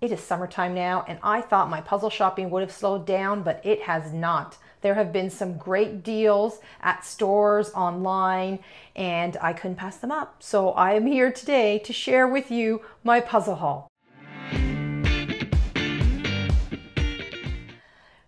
It is summertime now, and I thought my puzzle shopping would have slowed down, but it has not. There have been some great deals at stores, online, and I couldn't pass them up. So I am here today to share with you my puzzle haul.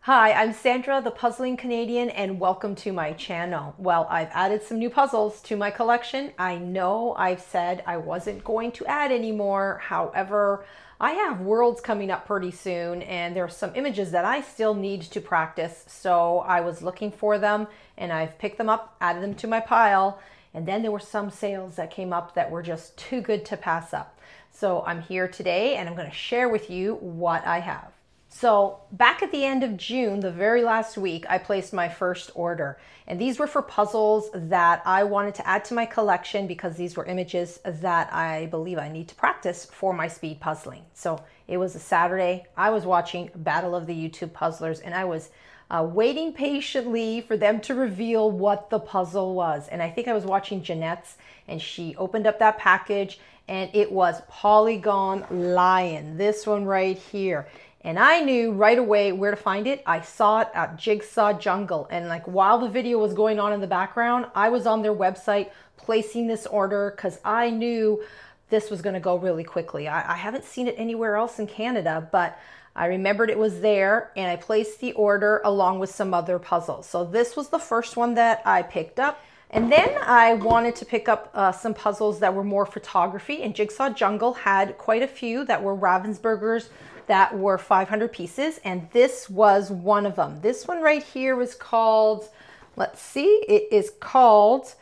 Hi, I'm Sandra, the Puzzling Canadian, and welcome to my channel. Well, I've added some new puzzles to my collection. I know I've said I wasn't going to add any more. However, I have Worlds coming up pretty soon, and there are some images that I still need to practice. So I was looking for them, and I've picked them up, added them to my pile, and then there were some sales that came up that were just too good to pass up. So I'm here today, and I'm going to share with you what I have. So back at the end of June, the very last week, I placed my first order. And these were for puzzles that I wanted to add to my collection because these were images that I believe I need to practice for my speed puzzling. So it was a Saturday. I was watching Battle of the YouTube Puzzlers, and I was waiting patiently for them to reveal what the puzzle was. And I think I was watching Jeanette's, and she opened up that package, and it was Polygon Lion, this one right here. And I knew right away where to find it. I saw it at Jigsaw Jungle. And like while the video was going on in the background, I was on their website placing this order because I knew this was going to go really quickly. I haven't seen it anywhere else in Canada, but I remembered it was there and I placed the order along with some other puzzles. So this was the first one that I picked up. And then I wanted to pick up some puzzles that were more photography, and Jigsaw Jungle had quite a few that were Ravensburgers that were 500 pieces, and this was one of them. This one right here is called, let's see, it is called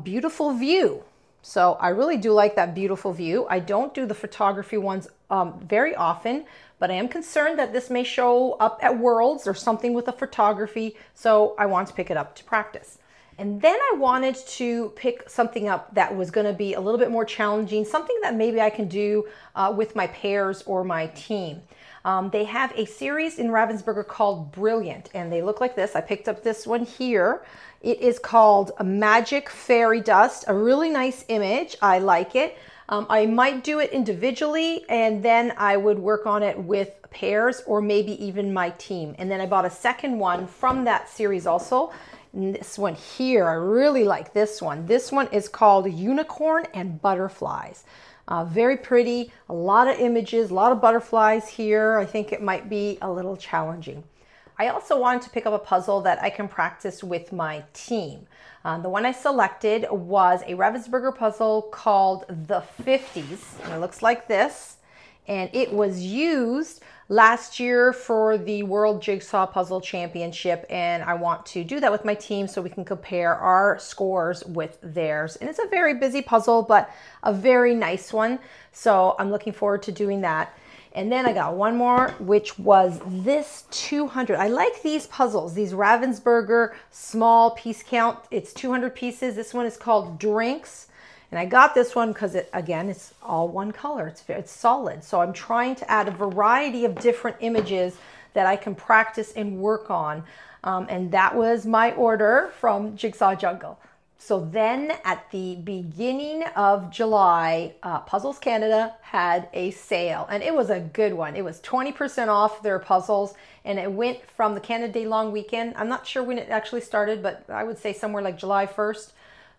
Beautiful View. So I really do like that Beautiful View. I don't do the photography ones very often, but I am concerned that this may show up at Worlds or something with a photography, so I want to pick it up to practice. And then I wanted to pick something up that was going to be a little bit more challenging, something that maybe I can do with my pairs or my team. They have a series in Ravensburger called Brilliant, and they look like this. I picked up this one here. It is called Magic Fairy Dust, a really nice image. I like it. I might do it individually, and then I would work on it with pairs or maybe even my team. And then I bought a second one from that series also. And this one here, I really like this one. This one is called Unicorn and Butterflies. Very pretty, a lot of images, a lot of butterflies here. I think it might be a little challenging. I also wanted to pick up a puzzle that I can practice with my team. The one I selected was a Ravensburger puzzle called The 50s. And it looks like this. And it was used last year for the World Jigsaw Puzzle Championship, and I want to do that with my team so we can compare our scores with theirs. And it's a very busy puzzle, but a very nice one. So I'm looking forward to doing that. And then I got one more, which was this 200. I like these puzzles, these Ravensburger small piece count. It's 200 pieces. This one is called Drinks. And I got this one because it's all one color. It's solid. So I'm trying to add a variety of different images that I can practice and work on. And that was my order from Jigsaw Jungle. So then at the beginning of July, Puzzles Canada had a sale, and it was a good one. It was 20% off their puzzles, and it went from the Canada Day long weekend. I'm not sure when it actually started, but I would say somewhere like July 1st.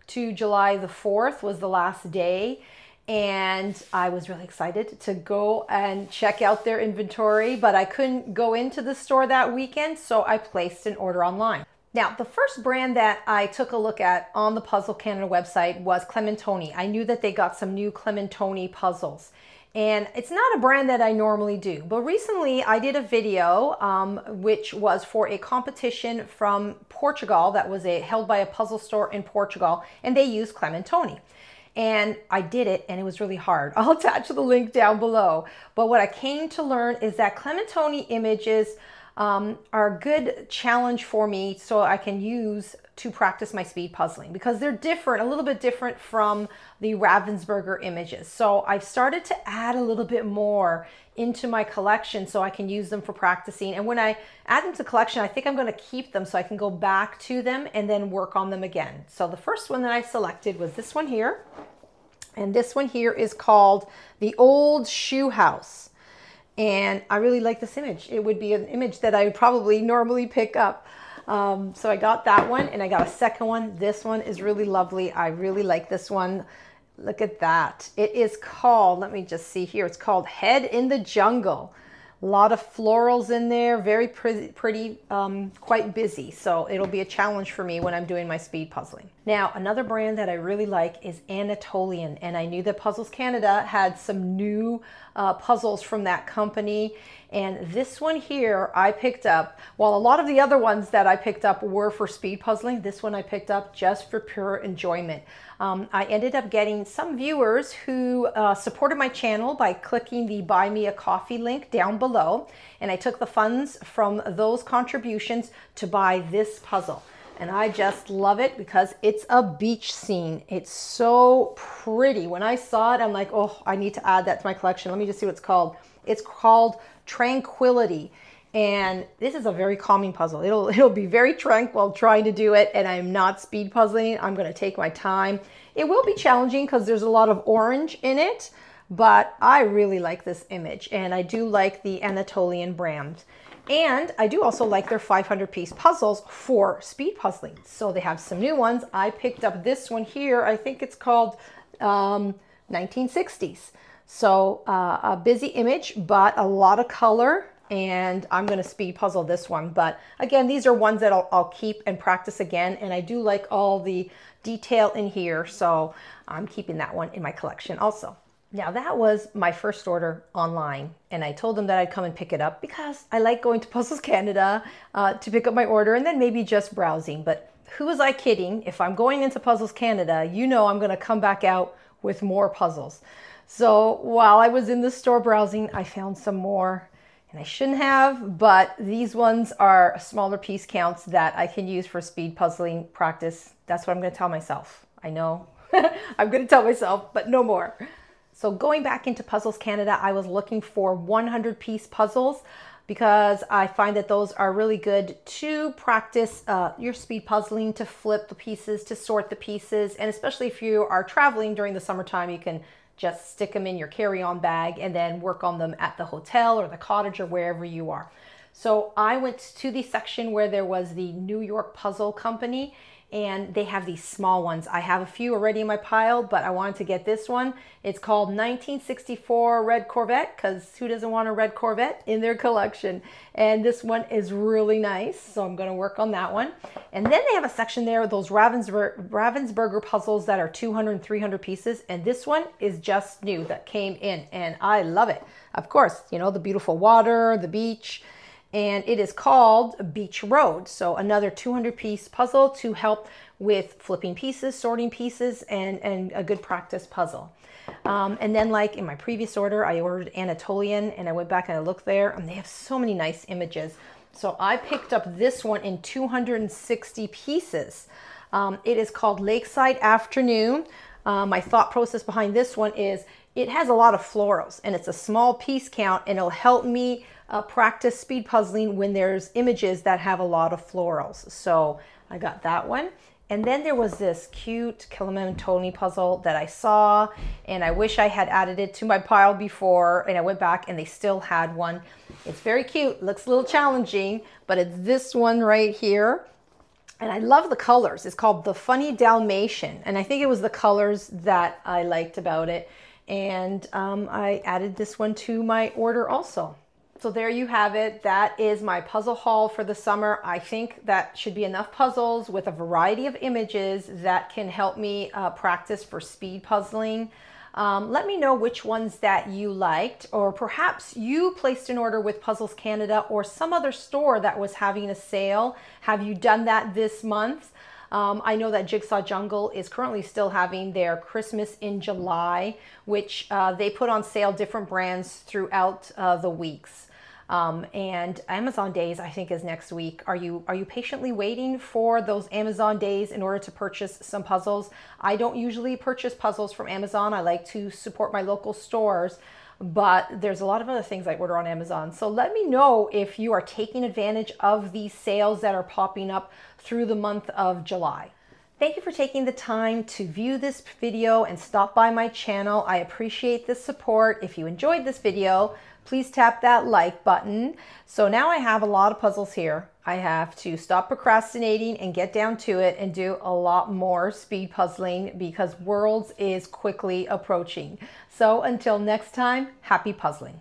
To July the 4th was the last day, and I was really excited to go and check out their inventory, but I couldn't go into the store that weekend, so I placed an order online. Now, the first brand that I took a look at on the Puzzle Canada website was Clementoni. I knew that they got some new Clementoni puzzles. And it's not a brand that I normally do, but recently I did a video which was for a competition from Portugal that was held by a puzzle store in Portugal, and they used Clementoni. And I did it, and it was really hard. I'll attach the link down below. But what I came to learn is that Clementoni images are a good challenge for me so I can use to practice my speed puzzling, because they're different, a little bit different from the Ravensburger images. So I've started to add a little bit more into my collection so I can use them for practicing. And when I add them to the collection, I think I'm going to keep them so I can go back to them and then work on them again. So the first one that I selected was this one here. And this one here is called The Old Shoe House. And I really like this image. It would be an image that I would probably normally pick up. So I got that one, and I got a second one. This one is really lovely. I really like this one. Look at that. It is called, let me just see here. It's called Head in the Jungle. A lot of florals in there, very pretty, quite busy. So it'll be a challenge for me when I'm doing my speed puzzling. Now, another brand that I really like is Anatolian. And I knew that Puzzles Canada had some new puzzles from that company. And this one here I picked up, while a lot of the other ones that I picked up were for speed puzzling, this one I picked up just for pure enjoyment. I ended up getting some viewers who supported my channel by clicking the Buy Me a Coffee link down below. And I took the funds from those contributions to buy this puzzle. And I just love it because it's a beach scene. It's so pretty. When I saw it, I'm like, oh, I need to add that to my collection. Let me just see what it's called. It's called Tranquility. And this is a very calming puzzle. It'll be very tranquil trying to do it, and I'm not speed puzzling. I'm going to take my time. It will be challenging because there's a lot of orange in it, but I really like this image, and I do like the Anatolian brand. And I do also like their 500-piece puzzles for speed puzzling. So they have some new ones. I picked up this one here. I think it's called 1960s. So a busy image, but a lot of color. And I'm going to speed puzzle this one. But again, these are ones that I'll keep and practice again. And I do like all the detail in here. So I'm keeping that one in my collection also. Now that was my first order online. And I told them that I'd come and pick it up because I like going to Puzzles Canada to pick up my order and then maybe just browsing. But who was I kidding? If I'm going into Puzzles Canada, you know I'm going to come back out with more puzzles. So while I was in the store browsing, I found some more. And I shouldn't have, but these ones are smaller piece counts that I can use for speed puzzling practice. That's what I'm going to tell myself. I know I'm going to tell myself, but no more. So going back into Puzzles Canada, I was looking for 100-piece puzzles because I find that those are really good to practice your speed puzzling, to flip the pieces, to sort the pieces. And especially if you are traveling during the summertime, you can just stick them in your carry-on bag and then work on them at the hotel or the cottage or wherever you are. So I went to the section where there was the New York Puzzle Company, and they have these small ones. I have a few already in my pile, but I wanted to get this one. It's called 1964 Red Corvette, because who doesn't want a red Corvette in their collection? And this one is really nice, so I'm going to work on that one. And then they have a section there with those Ravensburger puzzles that are 200 and 300 pieces, and this one is just new that came in, and I love it. Of course, you know, the beautiful water, the beach, and it is called Beach Road. So another 200-piece puzzle to help with flipping pieces, sorting pieces, and a good practice puzzle. And then, like in my previous order, I ordered Anatolian, and I went back and I looked there, and they have so many nice images. So I picked up this one in 260 pieces. It is called Lakeside Afternoon. My thought process behind this one is it has a lot of florals, and it's a small piece count, and it'll help me practice speed puzzling when there's images that have a lot of florals. So I got that one. And then there was this cute Clementoni puzzle that I saw, and I wish I had added it to my pile before, and I went back and they still had one. It's very cute, looks a little challenging, but it's this one right here. And I love the colors. It's called The Funny Dalmatian, and I think it was the colors that I liked about it. And I added this one to my order also. So there you have it. That is my puzzle haul for the summer. I think that should be enough puzzles with a variety of images that can help me practice for speed puzzling. Let me know which ones that you liked, or perhaps you placed an order with Puzzles Canada or some other store that was having a sale. Have you done that this month? I know that Jigsaw Jungle is currently still having their Christmas in July, which they put on sale different brands throughout the weeks. And Amazon Days, I think, is next week. Are you patiently waiting for those Amazon Days in order to purchase some puzzles? I don't usually purchase puzzles from Amazon. I like to support my local stores, but there's a lot of other things I order on Amazon. So let me know if you are taking advantage of these sales that are popping up through the month of July. Thank you for taking the time to view this video and stop by my channel. I appreciate the support. If you enjoyed this video, please tap that like button. So now I have a lot of puzzles here. I have to stop procrastinating and get down to it and do a lot more speed puzzling because Worlds is quickly approaching. So until next time, happy puzzling.